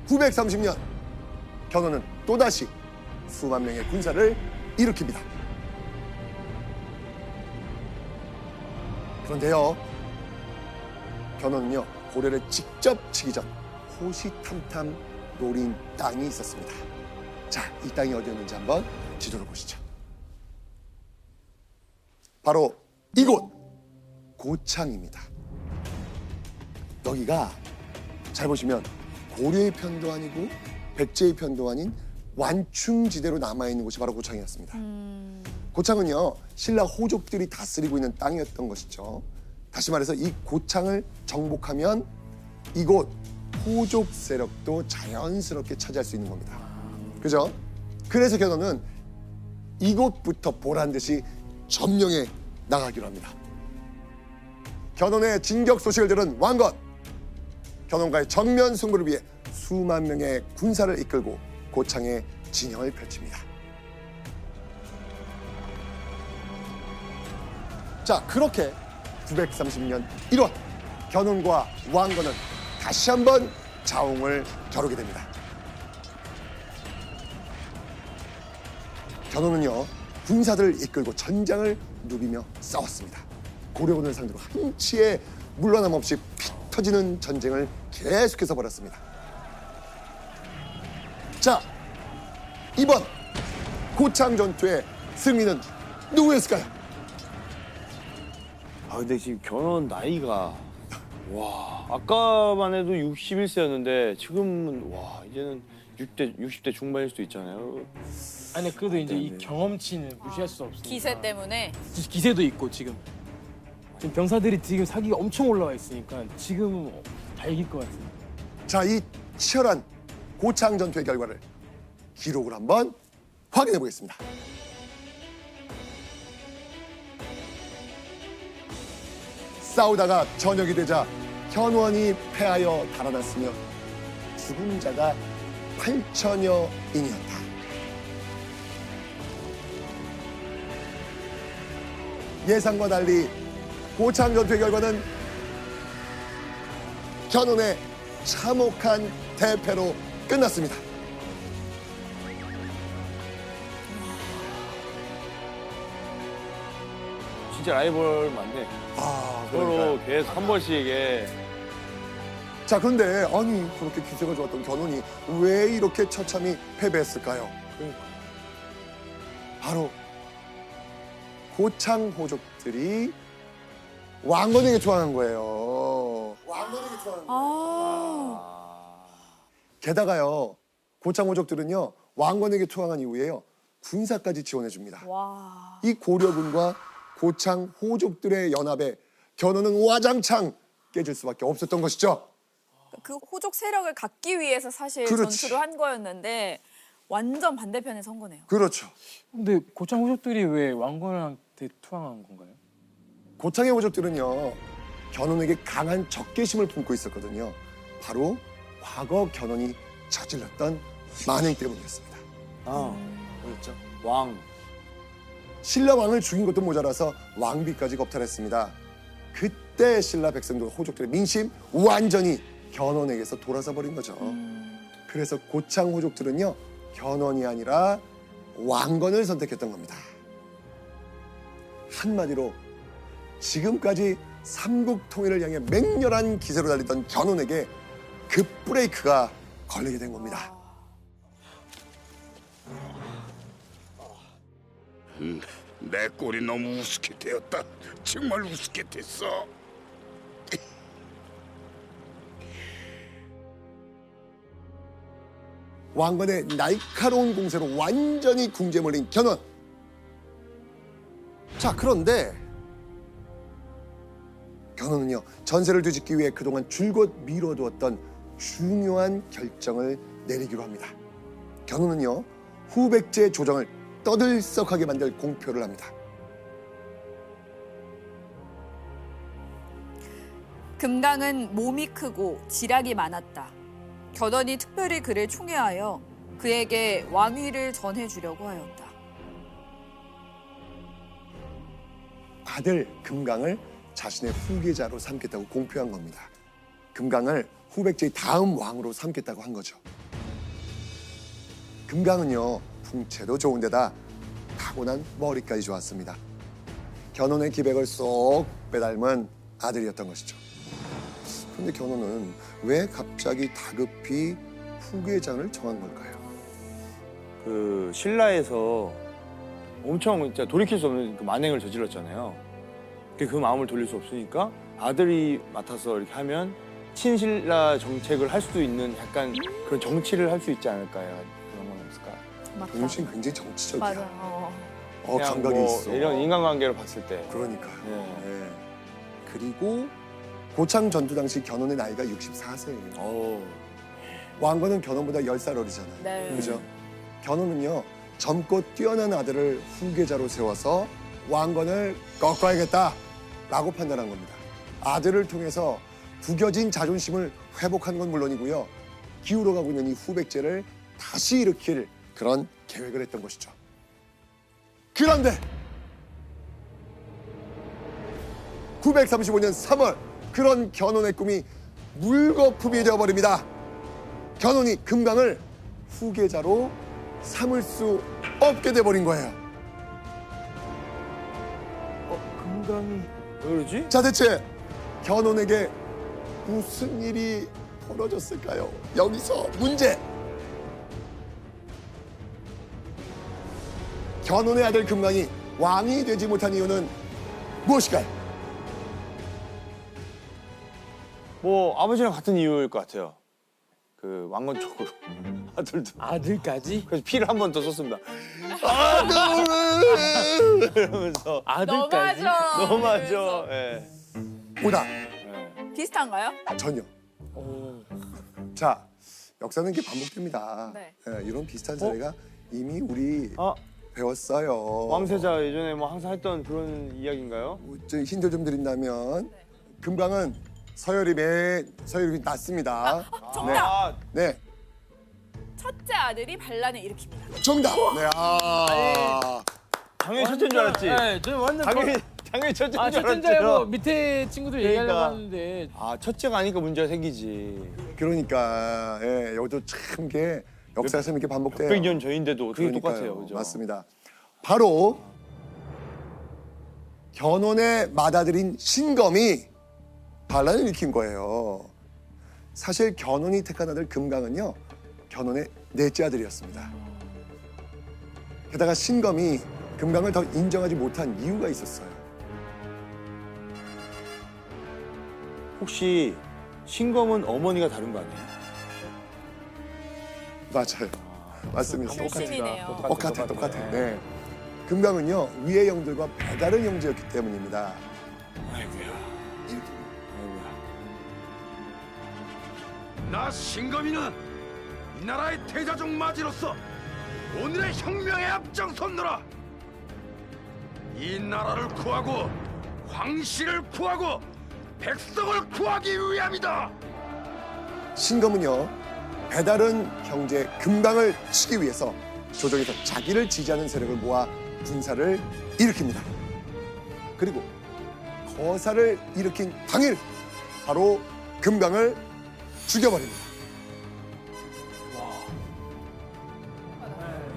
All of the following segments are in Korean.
930년 견훤은 또다시 수만 명의 군사를 일으킵니다. 그런데요, 견훤은요 고려를 직접 치기 전 호시탐탐 노린 땅이 있었습니다. 자, 이 땅이 어디였는지 한번 지도를 보시죠. 바로 이곳 고창입니다. 여기가 잘 보시면 고려의 편도 아니고 백제의 편도 아닌 완충지대로 남아있는 곳이 바로 고창이었습니다. 고창은요 신라 호족들이 다스리고 있는 땅이었던 것이죠. 다시 말해서 이 고창을 정복하면 이곳 호족 세력도 자연스럽게 차지할 수 있는 겁니다. 그죠? 그래서 견훤은 이곳부터 보란듯이 점령해 나가기로 합니다. 견훤의 진격 소식을 들은 왕건, 견훤과의 정면 승부를 위해 수만 명의 군사를 이끌고 고창에 진영을 펼칩니다. 자, 그렇게 930년 1월 견훤과 왕건은 다시 한번 자웅을 겨루게 됩니다. 견훤은요 군사들을 이끌고 전장을 누비며 싸웠습니다. 고려군을 상대로 한치의 물러남 없이 피 터지는 전쟁을 계속해서 벌였습니다. 자, 이번 고창 전투의 승리는 누구였을까요? 아 근데 지금 견훤 나이가 와 아까만 해도 61세였는데 지금은 와 이제는 60대 중반일 수도 있잖아요. 아니 그래도 이제 이 경험치는 무시할 수 없으니까. 기세 때문에. 기세도 있고 지금 병사들이 지금 사기가 엄청 올라와 있으니까 지금은 다 이길 것 같아요. 자, 이 치열한 고창 전투의 결과를 기록을 한번 확인해 보겠습니다. 싸우다가 저녁이 되자 견훤이 패하여 달아났으며 죽은 자가 8천여인이었다. 예상과 달리 고창 전투의 결과는 견훤의 참혹한 대패로 끝났습니다. 진짜 라이벌 맞네. 아, 서로 그러니까요. 계속 한 번씩 이게 자, 그런데 아니 그렇게 기세가 좋았던 견훤이 왜 이렇게 처참히 패배했을까요? 바로 고창 호족들이 왕건에게 투항한 거예요. 왕건에게 투항한 거예요. 게다가요, 고창 호족들은요 왕건에게 투항한 이후에요 군사까지 지원해 줍니다. 와. 이 고려군과 고창 호족들의 연합에 견훤은 와장창 깨질 수밖에 없었던 것이죠. 그 호족 세력을 갖기 위해서 사실 그렇지. 전투를 한 거였는데 완전 반대편에 선 거네요. 그렇죠. 근데 고창 호족들이 왜 왕건한테 투항한 건가요? 고창의 호족들은요 견훤에게 강한 적개심을 품고 있었거든요. 바로 과거 견훤이 저질렀던 만행 때문이었습니다. 뭐였죠? 왕. 신라 왕을 죽인 것도 모자라서 왕비까지 겁탈했습니다. 그때 신라 백성들 호족들의 민심 완전히 견훤에게서 돌아서 버린 거죠. 그래서 고창 호족들은요 견훤이 아니라 왕건을 선택했던 겁니다. 한마디로 지금까지 삼국 통일을 향해 맹렬한 기세로 달리던 견훤에게 급브레이크가 걸리게 된 겁니다. 내 꼴이 너무 우습게 되었다. 정말 우습게 됐어. 왕건의 날카로운 공세로 완전히 궁지에 몰린 견훤. 자, 그런데 견훤은요 전세를 뒤집기 위해 그동안 줄곧 미뤄두었던 중요한 결정을 내리기로 합니다. 견훤은요 후백제 조정을 떠들썩하게 만들 공표를 합니다. 금강은 몸이 크고 지략이 많았다. 견훤이 특별히 그를 총애하여 그에게 왕위를 전해주려고 하였다. 아들 금강을 자신의 후계자로 삼겠다고 공표한 겁니다. 금강을 후백제의 다음 왕으로 삼겠다고 한 거죠. 금강은요, 풍채도 좋은데다 타고난 머리까지 좋았습니다. 견훤의 기백을 쏙 빼닮은 아들이었던 것이죠. 그런데 견훤은 왜 갑자기 다급히 후계장을 정한 걸까요? 그 신라에서 엄청 진짜 돌이킬 수 없는 그 만행을 저질렀잖아요. 그 마음을 돌릴 수 없으니까 아들이 맡아서 이렇게 하면 친신라 정책을 할 수도 있는 약간 그런 정치를 할 수 있지 않을까요? 그런 건 없을까? 맞다. 용신 굉장히 정치적이야. 맞아. 그냥 감각이 뭐 있어. 이런 인간관계로 봤을 때. 그러니까요. 네. 예. 그리고 고창 전투 당시 견훤의 나이가 64세예요. 어. 왕건은 견훤보다 10살 어리잖아요. 네. 그죠? 견훤은요, 젊고 뛰어난 아들을 후계자로 세워서 왕건을 꺾어야겠다라고 판단한 겁니다. 아들을 통해서 구겨진 자존심을 회복한 건 물론이고요. 기울어가고 있는 이 후백제를 다시 일으킬 그런 계획을 했던 것이죠. 그런데 935년 3월 그런 견훤의 꿈이 물거품이 되어버립니다. 견훤이 금강을 후계자로 삼을 수 없게 돼버린 거예요. 금강이 왜 그러지? 자, 대체 견훤에게 무슨 일이 벌어졌을까요? 여기서 문제. 견훤의 아들 금강이 왕이 되지 못한 이유는 무엇일까요? 뭐 아버지랑 같은 이유일 것 같아요. 그 왕건 쪽으로 아들도. 아들까지? 그래서 피를 한 번 더 썼습니다. 이러면서 아들까지? 너무하죠. 너무하죠. 예. 오다. 예. 비슷한가요? 전혀. 어. 자, 역사는 이렇게 반복됩니다. 네. 예, 이런 비슷한 사례가 이미 우리 아 배웠어요. 왕세자 예전에 뭐 항상 했던 그런 이야기인가요? 저 힌트 좀 드린다면 금강은 서열이 낮습니다. 정답. 아, 네, 첫째 아들이 반란을 일으킵니다. 정답. 네, 당연히 첫째인 줄 알았지. 네, 저는 완전 당연히 첫째인 줄 알았죠. 첫째인 줄 알고 밑에 친구들 얘기하려고 그러니까. 하는데 아 첫째가 아니까 문제가 생기지. 그러니까 예, 여기도 참 게 역사에서 이렇게 반복돼요. 100년 전인데도 어떻게 그러니까요. 똑같아요, 그죠? 맞습니다. 바로 견훤의 맏아들인 신검이 반란을 일으킨 거예요. 사실 견훤이 택한 아들 금강은요, 견훤의 넷째 아들이었습니다. 게다가 신검이 금강을 더 인정하지 못한 이유가 있었어요. 혹시 신검은 어머니가 다른 거 아니에요? 맞아요. 맞습니다. 출신이네요. 똑같아. 네. 금강은요, 위의 영들과 배다른 형제였기 때문입니다. 아이고야. 이렇게 아이고야. 나 신검이는 이 나라의 태자족 마지로서 오늘의 혁명에 앞장섰노라. 이 나라를 구하고 황실을 구하고 백성을 구하기 위함이다. 신검은요, 배다른 형제 금강을 치기 위해서 조정에서 자기를 지지하는 세력을 모아 군사를 일으킵니다. 그리고 거사를 일으킨 당일 바로 금강을 죽여버립니다.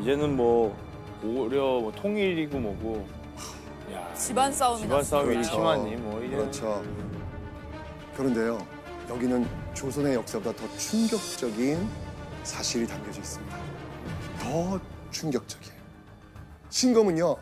이제는 뭐 오히려 뭐 통일이고 뭐고. 야, 집안 싸움이 집안 싸움이 그렇죠. 심하니 뭐 이제. 그렇죠. 그런데요, 여기는 조선의 역사보다 더 충격적인 사실이 담겨져 있습니다. 더 충격적이에요. 신검은요,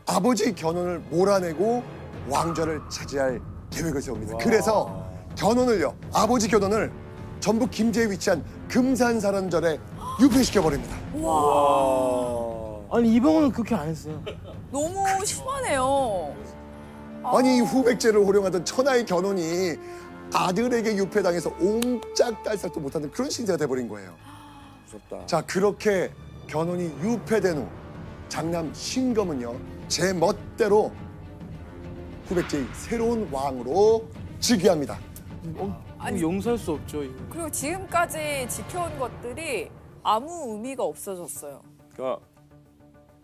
아버지 견훤을 몰아내고 왕좌를 차지할 계획을 세웁니다. 그래서 견훤을요, 아버지 견훤을 전북 김제에 위치한 금산사란절에 유폐시켜버립니다. 와. 아니 이병헌은 그렇게 안 했어요. 너무 심하네요. 아니, 이 후백제를 호령하던 천하의 견훤이 아들에게 유폐당해서 옴짝달싹도 못하는 그런 신세가 돼버린 거예요. 무섭다. 자, 그렇게 견훤이 유폐된 후 장남 신검은요, 제 멋대로 후백제의 새로운 왕으로 즉위합니다. 아니. 용서할 수 없죠. 이거. 그리고 지금까지 지켜온 것들이 아무 의미가 없어졌어요. 그러니까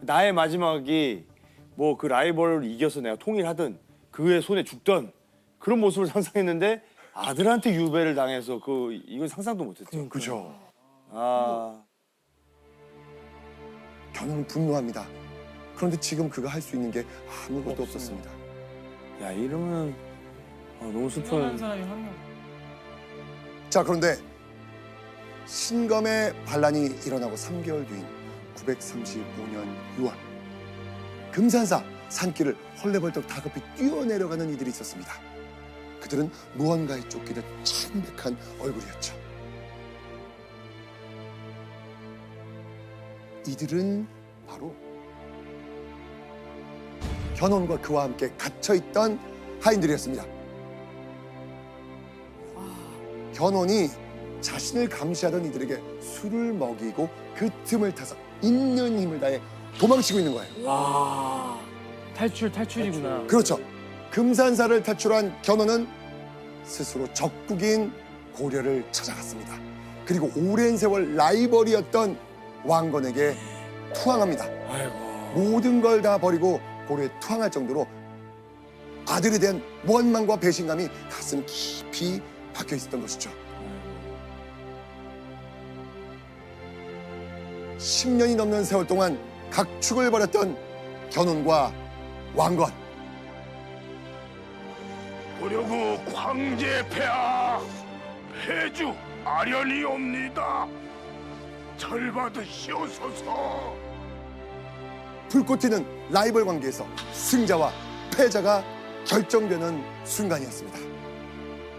나의 마지막이 뭐 그 라이벌을 이겨서 내가 통일하든 그의 손에 죽던 그런 모습을 상상했는데 아들한테 유배를 당해서 이건 상상도 못했죠. 그죠. 아, 견우는 분노합니다. 그런데 지금 그가 할 수 있는 게 아무것도 없어요. 없었습니다. 야 이러면 너무 한 슬픈. 사람이 한 명. 자, 그런데 신검의 반란이 일어나고 3개월 뒤인 935년 6월, 금산사 산길을 헐레벌떡 다급히 뛰어내려가는 이들이 있었습니다. 그들은 무언가에 쫓기듯 창백한 얼굴이었죠. 이들은 바로 견훤과 그와 함께 갇혀있던 하인들이었습니다. 견훤이 자신을 감시하던 이들에게 술을 먹이고 그 틈을 타서 있는 힘을 다해 도망치고 있는 거예요. 아, 탈출이구나. 그렇죠. 금산사를 탈출한 견훤은 스스로 적국인 고려를 찾아갔습니다. 그리고 오랜 세월 라이벌이었던 왕건에게 투항합니다. 아이고. 모든 걸 다 버리고 고려에 투항할 정도로 아들에 대한 원망과 배신감이 가슴 깊이 박혀 있었던 것이죠. 10년이 넘는 세월 동안 각축을 벌였던 견훤과 왕건. 고려국 황제 폐하 폐주 아련이옵니다. 절받으시옵소서. 불꽃 튀는 라이벌 관계에서 승자와 패자가 결정되는 순간이었습니다.